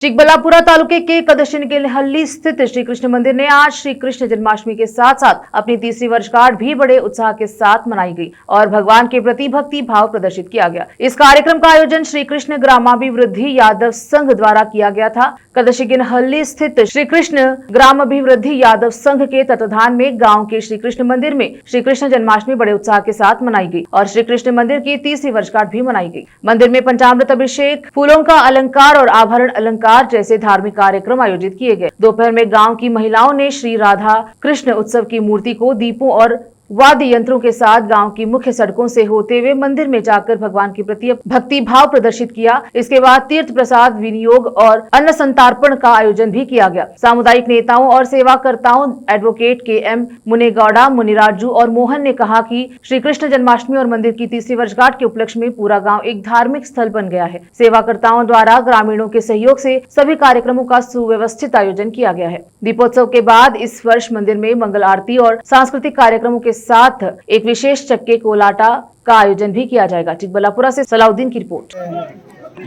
चिकबल्लापुरा तालुके के कदशिनगेहल्ली स्थित श्री कृष्ण मंदिर ने आज श्री कृष्ण जन्माष्टमी के साथ साथ अपनी तीसरी वर्षगांठ भी बड़े उत्साह के साथ मनाई गई और भगवान के प्रति भक्ति भाव प्रदर्शित किया गया। इस कार्यक्रम का आयोजन श्री कृष्ण ग्रामाभिवृद्धि यादव संघ द्वारा किया गया था। कदशिनगेहल्ली स्थित श्री कृष्ण ग्रामाभिवृद्धि यादव संघ के तत्वाधान में गाँव के श्री कृष्ण मंदिर में श्री कृष्ण जन्माष्टमी बड़े उत्साह के साथ मनाई गई और श्री कृष्ण मंदिर की तीसरी वर्षगांठ भी मनाई गई। मंदिर में पंचामृत अभिषेक, फूलों का अलंकार और आभरण अलंकार जैसे धार्मिक कार्यक्रम आयोजित किए गए। दोपहर में गांव की महिलाओं ने श्री राधा कृष्ण उत्सव की मूर्ति को दीपों और वाद्य यंत्रों के साथ गांव की मुख्य सड़कों से होते हुए मंदिर में जाकर भगवान के प्रति भक्ति भाव प्रदर्शित किया। इसके बाद तीर्थ प्रसाद विनियोग और अन्न संतर्पण का आयोजन भी किया गया। सामुदायिक नेताओं और सेवाकर्ताओं एडवोकेट के.एम. मुनेगौड़ा, मुनिराजू और मोहन ने कहा कि श्री कृष्ण जन्माष्टमी और मंदिर की तीसरी वर्षगांठ के उपलक्ष्य में पूरा गाँव एक धार्मिक स्थल बन गया है। सेवाकर्ताओं द्वारा ग्रामीणों के सहयोग से सभी कार्यक्रमों का सुव्यवस्थित आयोजन किया गया है। दीपोत्सव के बाद इस वर्ष मंदिर में मंगल आरती और सांस्कृतिक कार्यक्रमों के साथ एक विशेष चक्के कोलाटा का आयोजन भी किया जाएगा। चिकबल्लापुरा से सलाउद्दीन की रिपोर्ट।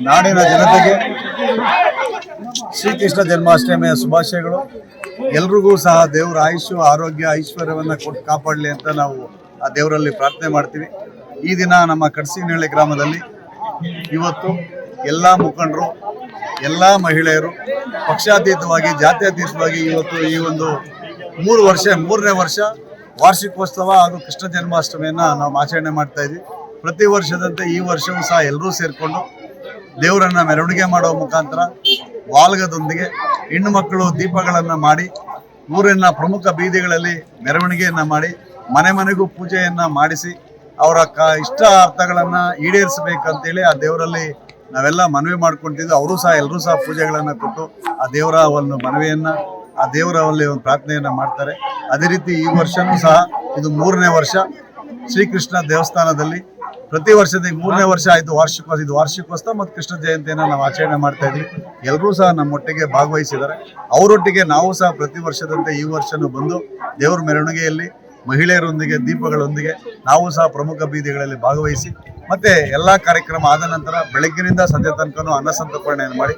ನಾಡಿನ ಜನತೆಗೆ ಶ್ರೀಕೃಷ್ಣ ಜನ್ಮಾಷ್ಟಮಿಯ ಶುಭಾಶಯಗಳು। ಎಲ್ರಿಗೂ ಸಹ ದೇವರ ಆಯುಷ್ಯ ಆರೋಗ್ಯ ಐಶ್ವರ್ಯವನ್ನು ಕೊಟ್ಟು ಕಾಪಾಡಲಿ ಅಂತ ನಾವು ಆ ದೇವರಲ್ಲಿ ಪ್ರಾರ್ಥನೆ ಮಾಡ್ತೀವಿ। ಈ ದಿನ ನಮ್ಮ ಕಡಸಿನಹಳ್ಳಿ ಗ್ರಾಮದಲ್ಲಿ ಇವತ್ತು ಎಲ್ಲ ಮುಖಂಡರು, ಎಲ್ಲ ಮಹಿಳೆಯರು ಪಕ್ಷಾತೀತವಾಗಿ ಜಾತ್ಯತೀತವಾಗಿ ಇವತ್ತು ಈ ಒಂದು ಮೂರನೇ ವರ್ಷ ವಾರ್ಷಿಕೋತ್ಸವ ಹಾಗೂ ಕೃಷ್ಣ ಜನ್ಮಾಷ್ಟಮಿಯನ್ನು ನಾವು ಆಚರಣೆ ಮಾಡ್ತಾ ಇದ್ವಿ। ಪ್ರತಿ ವರ್ಷದಂತೆ ಈ ವರ್ಷವೂ ಸಹ ಎಲ್ಲರೂ ಸೇರಿಕೊಂಡು ದೇವರನ್ನ ಮೆರವಣಿಗೆ ಮಾಡುವ ಮುಖಾಂತರ ವಾಲ್ಗದೊಂದಿಗೆ ಹೆಣ್ಣು ಮಕ್ಕಳು ದೀಪಗಳನ್ನು ಮಾಡಿ ಊರಿನ ಪ್ರಮುಖ ಬೀದಿಗಳಲ್ಲಿ ಮೆರವಣಿಗೆಯನ್ನು ಮಾಡಿ ಮನೆ ಮನೆಗೂ ಪೂಜೆಯನ್ನು ಮಾಡಿಸಿ ಅವರ ಇಷ್ಟ ಅರ್ಥಗಳನ್ನು ಈಡೇರಿಸಬೇಕಂತೇಳಿ ಆ ದೇವರಲ್ಲಿ ನಾವೆಲ್ಲ ಮನವಿ ಮಾಡ್ಕೊಳ್ತಿದ್ವಿ। ಅವರು ಸಹ ಎಲ್ಲರೂ ಸಹ ಪೂಜೆಗಳನ್ನು ಕೊಟ್ಟು ಆ ದೇವರ ಒಂದು ಮನವಿಯನ್ನು ಆ ದೇವರಲ್ಲಿ ಒಂದು ಪ್ರಾರ್ಥನೆಯನ್ನು ಮಾಡ್ತಾರೆ। ಅದೇ ರೀತಿ ಈ ವರ್ಷವೂ ಸಹ ಇದು 3ನೇ ವರ್ಷ ಶ್ರೀಕೃಷ್ಣ ದೇವಸ್ಥಾನದಲ್ಲಿ ಪ್ರತಿ ವರ್ಷದ 3ನೇ ವರ್ಷ ಆಯಿತು ವಾರ್ಷಿಕೋತ್ಸವ ಮತ್ತು ಕೃಷ್ಣ ಜಯಂತಿಯನ್ನು ನಾವು ಆಚರಣೆ ಮಾಡ್ತಾ ಇದ್ವಿ। ಎಲ್ಲರೂ ಸಹ ನಮ್ಮೊಟ್ಟಿಗೆ ಭಾಗವಹಿಸಿದ್ದಾರೆ। ಅವರೊಟ್ಟಿಗೆ ನಾವು ಸಹ ಪ್ರತಿ ವರ್ಷದಂತೆ ಈ ವರ್ಷನೂ ಬಂದು ದೇವರ ಮೆರವಣಿಗೆಯಲ್ಲಿ ಮಹಿಳೆಯರೊಂದಿಗೆ ದೀಪಗಳೊಂದಿಗೆ ನಾವು ಸಹ ಪ್ರಮುಖ ಬೀದಿಗಳಲ್ಲಿ ಭಾಗವಹಿಸಿ ಮತ್ತೆ ಎಲ್ಲ ಕಾರ್ಯಕ್ರಮ ಆದ ನಂತರ ಬೆಳಗ್ಗಿನಿಂದ ಸಂಜೆ ತನಕ ಅನ್ನ ಸಂತರ್ಪಣೆಯನ್ನು ಮಾಡಿ